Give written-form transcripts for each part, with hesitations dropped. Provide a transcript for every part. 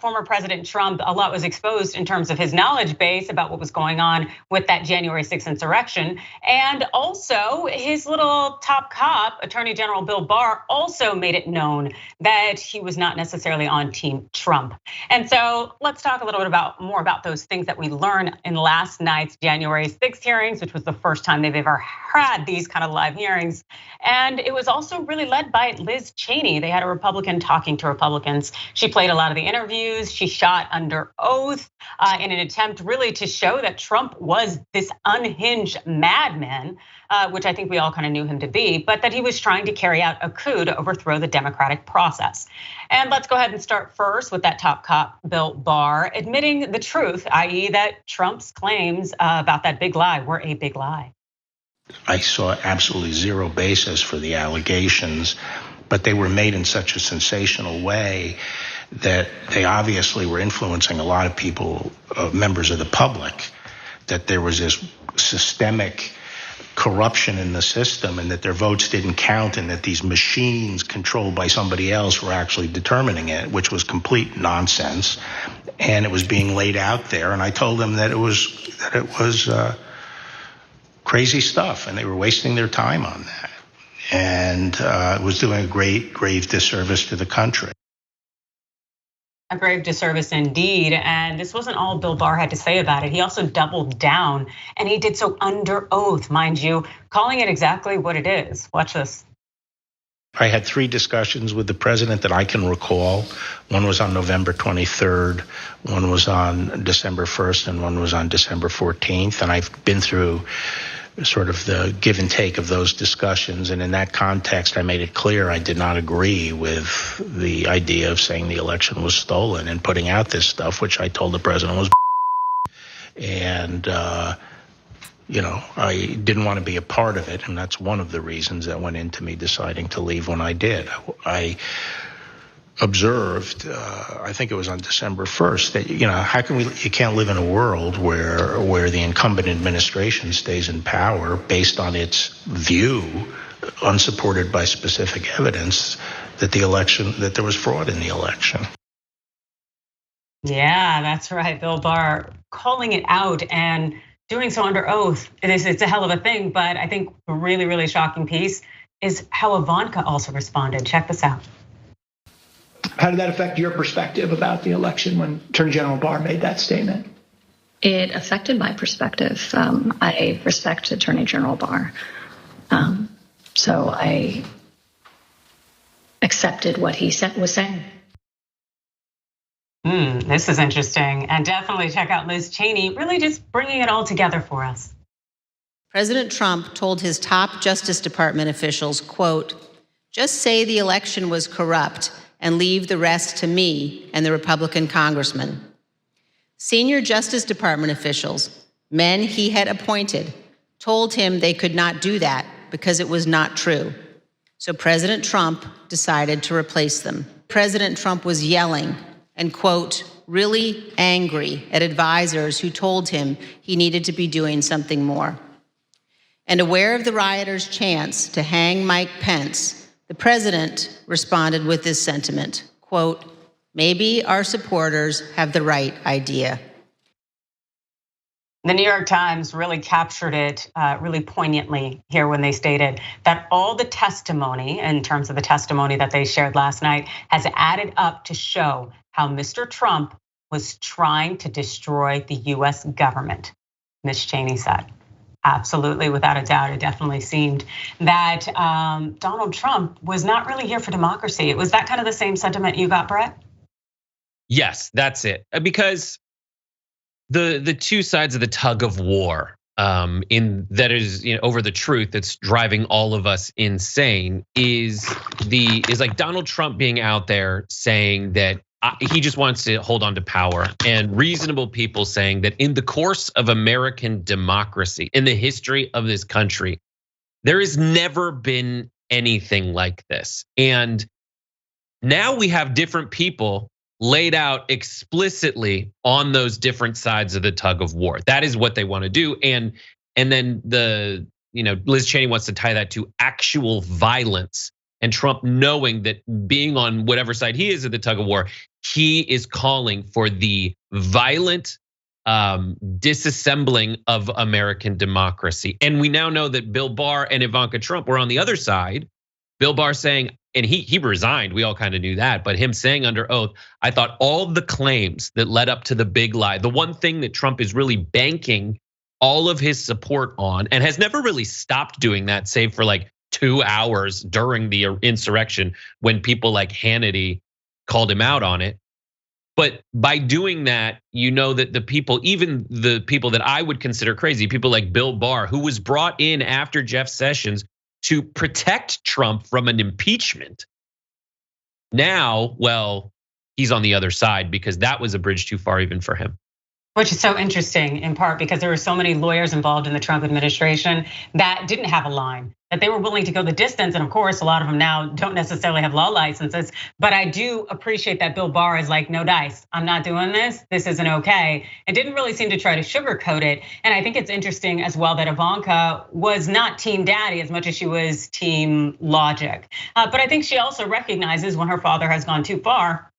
Former President Trump, a lot was exposed in terms of his knowledge base about what was going on with that January 6th insurrection. And also his little top cop, Attorney General Bill Barr, also made it known that he was not necessarily on Team Trump. And so let's talk a little bit more about those things that we learned in last night's January 6th hearings, which was the first time they've ever had these kind of live hearings. And it was also really led by Liz Cheney. They had a Republican talking to Republicans. She played a lot of the interviews. She shot under oath in an attempt really to show that Trump was this unhinged madman, which I think we all kind of knew him to be, but that he was trying to carry out a coup to overthrow the democratic process. And let's go ahead and start first with that top cop, Bill Barr, admitting the truth, i.e. that Trump's claims about that big lie were a big lie. I saw absolutely zero basis for the allegations, but they were made in such a sensational way that they obviously were influencing a lot of people, members of the public, that there was this systemic corruption in the system and that their votes didn't count and that these machines controlled by somebody else were actually determining it, which was complete nonsense. And it was being laid out there. And I told them that it was crazy stuff and they were wasting their time on that. And it was doing a grave disservice to the country. A grave disservice indeed, and this wasn't all Bill Barr had to say about it. He also doubled down, and he did so under oath, mind you, calling it exactly what it is. Watch this. I had 3 discussions with the president that I can recall. One was on November 23rd, one was on December 1st, and one was on December 14th, and I've been through sort of the give and take of those discussions. And in that context, I made it clear I did not agree with the idea of saying the election was stolen and putting out this stuff, which I told the president was. And, I didn't want to be a part of it. And that's one of the reasons that went into me deciding to leave when I did. I observed, I think it was on December 1st, that, how can you can't live in a world where the incumbent administration stays in power based on its view, unsupported by specific evidence, that there was fraud in the election. Yeah, that's right. Bill Barr calling it out and doing so under oath. It's a hell of a thing, but I think the really, really shocking piece is how Ivanka also responded. Check this out. How did that affect your perspective about the election when Attorney General Barr made that statement? It affected my perspective. I respect Attorney General Barr. So I accepted what he was saying. This is interesting. And definitely check out Liz Cheney, really just bringing it all together for us. President Trump told his top Justice Department officials, quote, "Just say the election was corrupt and leave the rest to me and the Republican congressman." Senior Justice Department officials, men he had appointed, told him they could not do that because it was not true. So President Trump decided to replace them. President Trump was yelling and, quote, really angry at advisors who told him he needed to be doing something more. And aware of the rioters' chance to hang Mike Pence, the president responded with this sentiment, quote, "Maybe our supporters have the right idea." The New York Times really captured it really poignantly here when they stated that all the testimony, in terms of the testimony that they shared last night, has added up to show how Mr. Trump was trying to destroy the US government, Ms. Cheney said. Absolutely, without a doubt, it definitely seemed that Donald Trump was not really here for democracy. Was that kind of the same sentiment you got, Brett? Yes, that's it. Because the two sides of the tug of war over the truth that's driving all of us insane is like Donald Trump being out there saying that he just wants to hold on to power, and reasonable people saying that in the course of American democracy, in the history of this country, there has never been anything like this. And now we have different people laid out explicitly on those different sides of the tug of war. That is what they want to do. And then Liz Cheney wants to tie that to actual violence. And Trump, knowing that being on whatever side he is of the tug of war, he is calling for the violent disassembling of American democracy. And we now know that Bill Barr and Ivanka Trump were on the other side. Bill Barr saying, and he resigned, we all kind of knew that, but him saying under oath, I thought all the claims that led up to the big lie, the one thing that Trump is really banking all of his support on, and has never really stopped doing that, save for like 2 hours during the insurrection when people like Hannity called him out on it. But by doing that, you know that the people, even the people that I would consider crazy, people like Bill Barr, who was brought in after Jeff Sessions to protect Trump from an impeachment. Now, well, he's on the other side because that was a bridge too far even for him. Which is so interesting in part because there were so many lawyers involved in the Trump administration that didn't have a line, that they were willing to go the distance. And of course, a lot of them now don't necessarily have law licenses. But I do appreciate that Bill Barr is like, no dice, I'm not doing this. This isn't okay. And didn't really seem to try to sugarcoat it. And I think it's interesting as well that Ivanka was not team daddy as much as she was team logic. But I think she also recognizes when her father has gone too far.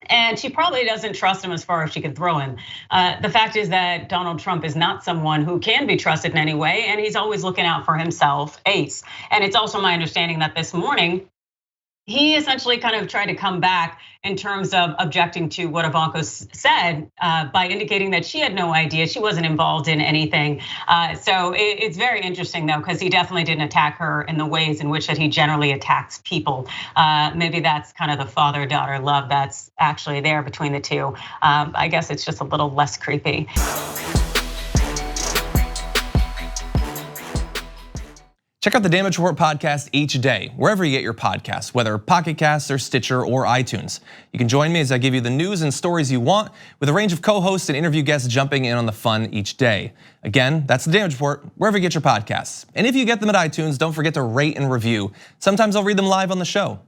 And she probably doesn't trust him as far as she can throw him. The fact is that Donald Trump is not someone who can be trusted in any way, and he's always looking out for himself, ace. And it's also my understanding that this morning, he essentially kind of tried to come back in terms of objecting to what Ivanka said by indicating that she had no idea, she wasn't involved in anything. So it's very interesting though, because he definitely didn't attack her in the ways in which that he generally attacks people. Maybe that's kind of the father-daughter love that's actually there between the two. I guess it's just a little less creepy. Check out the Damage Report podcast each day, wherever you get your podcasts, whether Pocket Casts or Stitcher or iTunes. You can join me as I give you the news and stories you want, with a range of co-hosts and interview guests jumping in on the fun each day. Again, that's the Damage Report, wherever you get your podcasts. And if you get them at iTunes, don't forget to rate and review. Sometimes I'll read them live on the show.